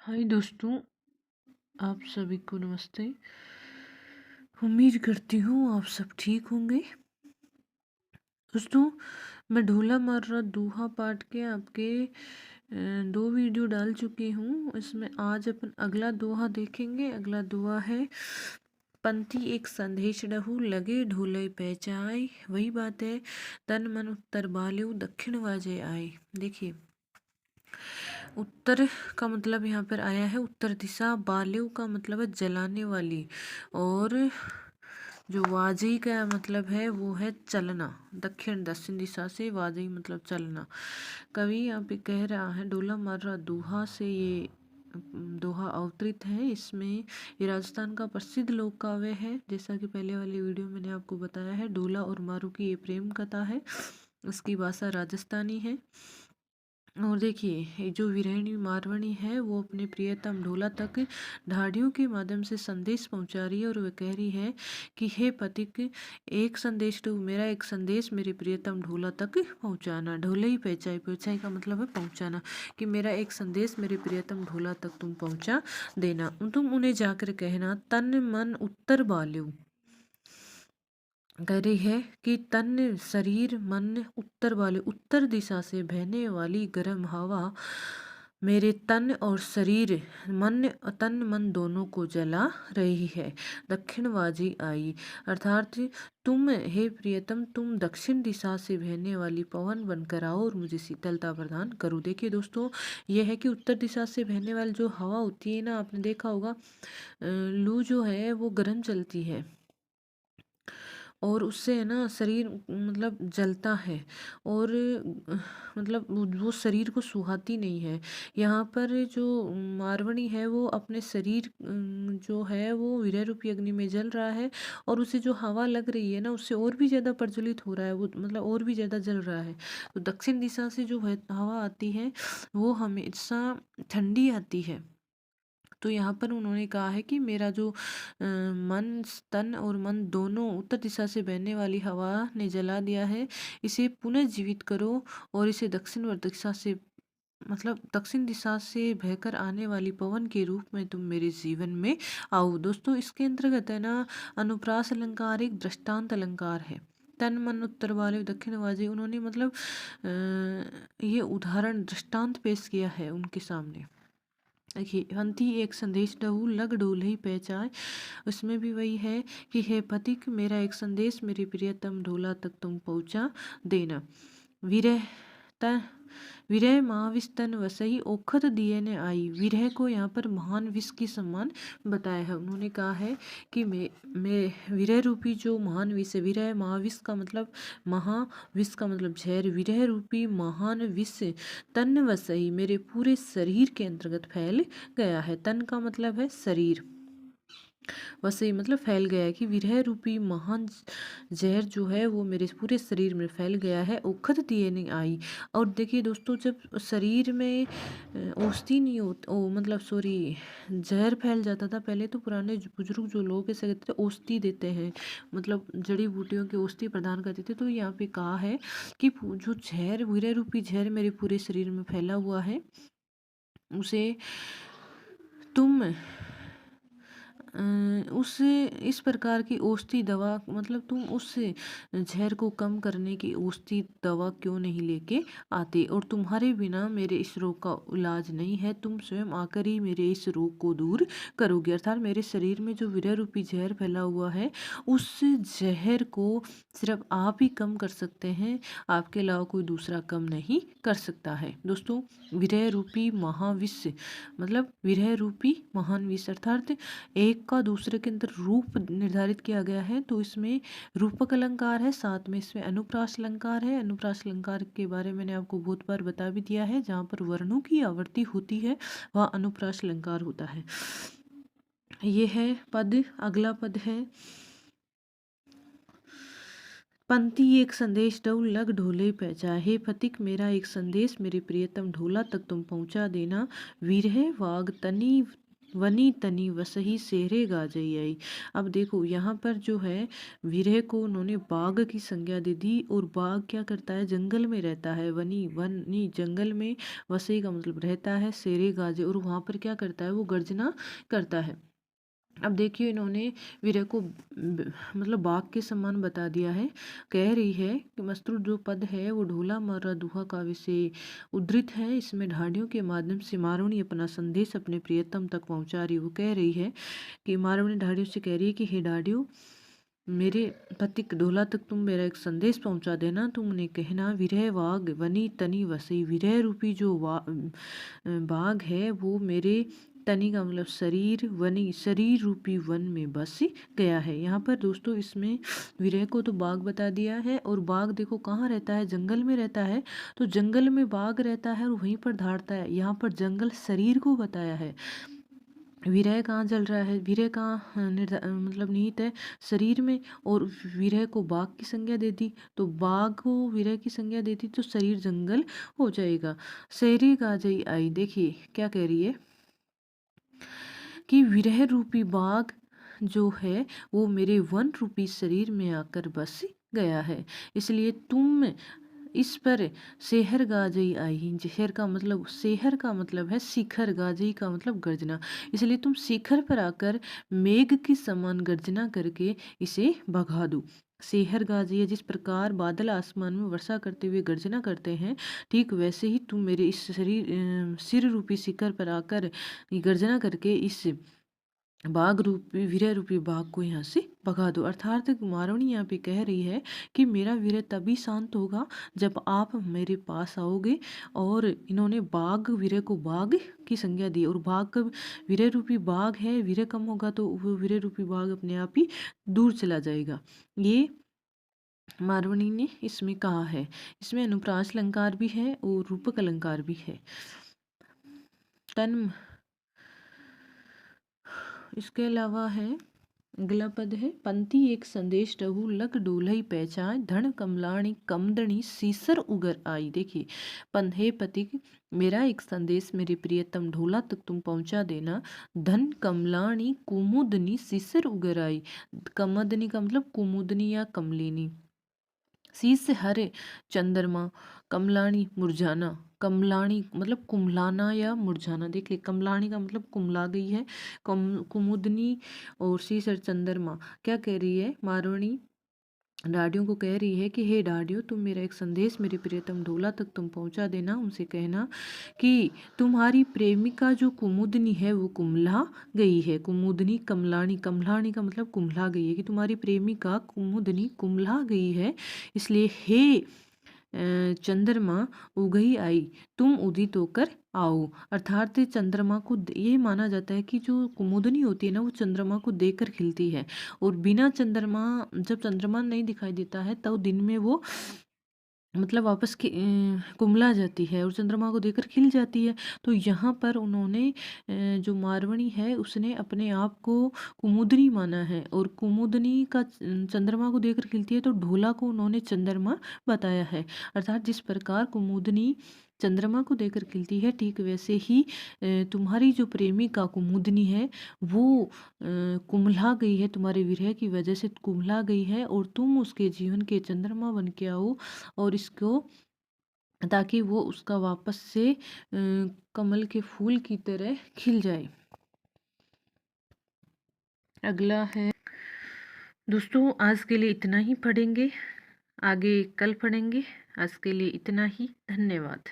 हाय दोस्तों, आप सभी को नमस्ते। उम्मीद करती हूँ आप सब ठीक होंगे। दोस्तों, मैं ढोला मार रहा दोहा पाठ के आपके 2 वीडियो डाल चुकी हूँ। इसमें आज अपन अगला दोहा देखेंगे। अगला दोहा है, पंथी एक संदेश रहू लगे ढोले पहचाए। वही बात है, तन मन उत्तर बाल्यू दक्षिण वाजे आए। देखिए, उत्तर का मतलब यहाँ पर आया है उत्तर दिशा, बाल्यू का मतलब है जलाने वाली, और जो वाजई का मतलब है वो है चलना। दक्षिण दिशा से वाजई मतलब चलना। कवि यहाँ पे कह रहा है, डोला मार रहा दोहा से ये दोहा अवतरित है। इसमें ये राजस्थान का प्रसिद्ध लोक काव्य है। जैसा कि पहले वाली वीडियो मैंने आपको बताया है, डोला और मारू की ये प्रेम कथा है। उसकी भाषा राजस्थानी है। और देखिए, ये जो वीरहिणी मारवाणी है वो अपने प्रियतम ढोला तक ढाडियों के माध्यम से संदेश पहुंचा रही है, और वह कह रही है कि हे पथिक, एक संदेश तो मेरा एक संदेश मेरे प्रियतम ढोला तक पहुंचाना। ढोले ही पहुंचाई, पहुंचाई का मतलब है पहुंचाना, कि मेरा एक संदेश मेरे प्रियतम ढोला तक तुम पहुंचा देना। तुम उन्हें जाकर कहना, तन मन उत्तर बाल्यू। कह रही है कि तन शरीर मन उत्तर वाले, उत्तर दिशा से बहने वाली गर्म हवा मेरे तन और शरीर मन, तन मन दोनों को जला रही है। दक्षिणवाजी आई, अर्थात तुम हे प्रियतम, तुम दक्षिण दिशा से बहने वाली पवन बनकर आओ और मुझे शीतलता प्रदान करो। देखिए दोस्तों, यह है कि उत्तर दिशा से बहने वाली जो हवा होती है ना, आपने देखा होगा, लू जो है वो गर्म चलती है, और उससे है ना शरीर मतलब जलता है, और मतलब वो शरीर को सुहाती नहीं है। यहाँ पर जो मारवाड़ी है वो अपने शरीर जो है वो वीर्य रूपी अग्नि में जल रहा है, और उसे जो हवा लग रही है ना उससे और भी ज़्यादा प्रज्वलित हो रहा है, वो मतलब और भी ज़्यादा जल रहा है। तो दक्षिण दिशा से जो हवा आती है वो हमेशा ठंडी आती है। तो यहाँ पर उन्होंने कहा है कि मेरा जो मन, तन और मन दोनों उत्तर दिशा से बहने वाली हवा ने जला दिया है, इसे पुनर्जीवित करो, और इसे दक्षिण दिशा से मतलब दक्षिण दिशा से बहकर आने वाली पवन के रूप में तुम मेरे जीवन में आओ। दोस्तों, इसके अंतर्गत है ना, अनुप्रास अलंकार एक दृष्टांत अलंकार है। तन मन उत्तर वाले दक्षिण वाजे, उन्होंने मतलब ये उदाहरण दृष्टांत पेश किया है उनके सामने। देखिए, हंती एक संदेश डहू लग डोल ही पहचाए। उसमें भी वही है कि हे पथिक, मेरा एक संदेश मेरे प्रियतम ढोला तक तुम पहुंचा देना। विरह त विरह महाविष तन वसई ओखत दिए ने आई। विरह को यहाँ पर महान विष की समान बताया है। उन्होंने कहा है कि मैं विरह रूपी जो महान विष है, विरह महाविष का मतलब महाविष का मतलब जहर, विरह रूपी महान विष तन वसई मेरे पूरे शरीर के अंतर्गत फैल गया है। तन का मतलब है शरीर, वसई मतलब फैल गया है, कि विरह रूपी महान जहर जो है वो मेरे पूरे शरीर में फैल गया है। उखद दिए नहीं आई। और देखिए दोस्तों, जब शरीर में औषधि नहीं मतलब सॉरी, जहर फैल जाता था पहले, तो पुराने बुजुर्ग जो लोग ऐसे कहते थे औषधि देते हैं, मतलब जड़ी बूटियों की औषधि प्रदान करते थे। तो यहाँ पे कहा है कि जो जहर, विरह रूपी जहर मेरे पूरे शरीर में फैला हुआ है, उसे तुम उस इस प्रकार की औषधि दवा, मतलब तुम उस जहर को कम करने की औषधि दवा क्यों नहीं लेके आते, और तुम्हारे बिना मेरे इस रोग का इलाज नहीं है, तुम स्वयं आकर ही मेरे इस रोग को दूर करोगे। अर्थात मेरे शरीर में जो विरह रूपी जहर फैला हुआ है, उस जहर को सिर्फ आप ही कम कर सकते हैं, आपके अलावा कोई दूसरा कम नहीं कर सकता है। दोस्तों, विरह रूपी महाविष मतलब विरह रूपी महान विष, अर्थात एक का दूसरे के अंदर रूप निर्धारित किया गया है। तो इसमें रूपक अलंकार है, साथ में इसमें अनुप्रास अलंकार है। अनुप्रास अलंकार के बारे में मैंने आपको बहुत बार बता भी दिया है। जहाँ पर वर्णों की आवर्ती होती है वह अनुप्रास अलंकार होता है। ये है पद। अगला पद है, पंक्ति एक संदेश डऊ लग ढोले पहुँचा। हे फतिक, मेरा एक संदेश मेरे प्रियतम ढोला तक तुम पहुँचा देना। विरह वाग तनी वनी तनी वसही सेहरे गाजई आई। अब देखो यहाँ पर जो है विरह को उन्होंने बाघ की संज्ञा दे दी, और बाघ क्या करता है, जंगल में रहता है। वनी वनी जंगल में, वसई का मतलब रहता है, सेरे गाजे, और वहाँ पर क्या करता है, वो गर्जना करता है। अब देखिए इन्होंने विरह को मतलब बाघ के समान बता दिया है। कह रही है कि मस्तूर जो पद है वो ढोला मारा दुहा काव्य से उद्धृत है। इसमें ढाडियों के माध्यम से मारवणी अपना संदेश अपने प्रियतम तक पहुंचा रही। वो कह रही है कि मारवणी ढाडियों से कह रही है कि हे ढाडियों, मेरे पति ढोला तक तुम मेरा एक संदेश पहुंचा देना। तुम उन्हें कहना विरह वाग वनी तनी वसई, विरह रूपी जो बाघ है वो मेरे तनी का मतलब शरीर, वनी शरीर रूपी वन में बस गया है। यहाँ पर दोस्तों इसमें विरह को तो बाघ बता दिया है, और बाघ देखो कहाँ रहता है, जंगल में रहता है। तो जंगल में बाघ रहता है और वहीं पर धाड़ता है। यहाँ पर जंगल शरीर को बताया है। विरह कहाँ जल रहा है, विरह कहाँ मतलब निहित है, शरीर में। और विरह को बाघ की संज्ञा दे दी, तो बाघ को विरह की संज्ञा दे दी तो शरीर जंगल हो जाएगा। शहरी गाजई आई, देखिए क्या कह रही है कि विरह रूपी बाघ जो है वो मेरे वन रूपी शरीर में आकर बस गया है, इसलिए तुम इस पर सेहर गाजई आई। जहर का मतलब, सेहर का मतलब है शिखर, गाजई का मतलब गर्जना, इसलिए तुम शिखर पर आकर मेघ की समान गर्जना करके इसे भगा दो। सेहर गाजी है, जिस प्रकार बादल आसमान में वर्षा करते हुए गर्जना करते हैं, ठीक वैसे ही तुम मेरे इस सिर रूपी शिखर पर आकर गर्जना करके इस बाघ रूपी, विरह रूपी बाघ को यहाँ से भगा दो। अर्थात मारवणी यहाँ पे कह रही है कि मेरा विरह तभी शांत होगा जब आप मेरे पास आओगे। और इन्होंने बाघ, विरह को बाघ की संज्ञा दी, और बाघ का विरह रूपी बाघ है, विरह कम होगा तो वो विरह रूपी बाघ अपने आप ही दूर चला जाएगा। ये मारवणी ने इसमें कहा है। इसमें अनुप्रास अलंकार भी है और रूपक अलंकार भी है। तन इसके अलावा है, अगला पद है, पंक्ति एक संदेश रहू लग डोलई पहचान, धन कमलाणी कमदणी सीसर उगर आई। देखिए पंधे पति, मेरा एक संदेश मेरे प्रियतम ढोला तक तुम पहुंचा देना। धन कमलाणी कुमुदनी सीसर उगर आई, कमदनी का मतलब कुमुदनी या कमलिनी, शीश हरे चंद्रमा, कमलाणी मुरझाना, कमलाणी मतलब कुमलाना या मुरझाना। देखिए कमलाणी का मतलब कुमला गई है, कुमुदनी और शीश और चंद्रमा क्या कह रही है, मारवणी डाडियों को कह रही है कि हे डाडियों, तुम मेरा एक संदेश मेरे प्रियतम ढोला तक तुम पहुंचा देना। उनसे कहना कि तुम्हारी प्रेमिका जो कुमुदनी है वो कुमला गई है। कुमुदनी कमलानी, कमलानी का मतलब कुमला गई है, कि तुम्हारी प्रेमिका कुमुदनी कुमला गई है, इसलिए हे चंद्रमा उगई आई, तुम उदित होकर आओ। अर्थात चंद्रमा को ये माना जाता है कि जो कुमुदनी होती है ना, वो चंद्रमा को देखकर खिलती है, और बिना चंद्रमा, जब चंद्रमा नहीं दिखाई देता है तब दिन में वो मतलब वापस कुमला जाती है और चंद्रमा को देखकर खिल जाती है। तो यहाँ पर उन्होंने जो मारवणी है उसने अपने आप को कुमुदनी माना है, और कुमुदनी का चंद्रमा को देखकर खिलती है, तो ढोला को उन्होंने चंद्रमा बताया है। अर्थात जिस प्रकार कुमुदनी चंद्रमा को देखकर खिलती है, ठीक वैसे ही तुम्हारी जो प्रेमिका कुमुदनी है वो कुम्हला गई है, तुम्हारे विरह की वजह से कुम्हला गई है, और तुम उसके जीवन के चंद्रमा बन के आओ, और इसको ताकि वो उसका वापस से कमल के फूल की तरह खिल जाए। अगला है दोस्तों, आज के लिए इतना ही पढ़ेंगे, आगे कल पढ़ेंगे। आज के लिए इतना ही, धन्यवाद।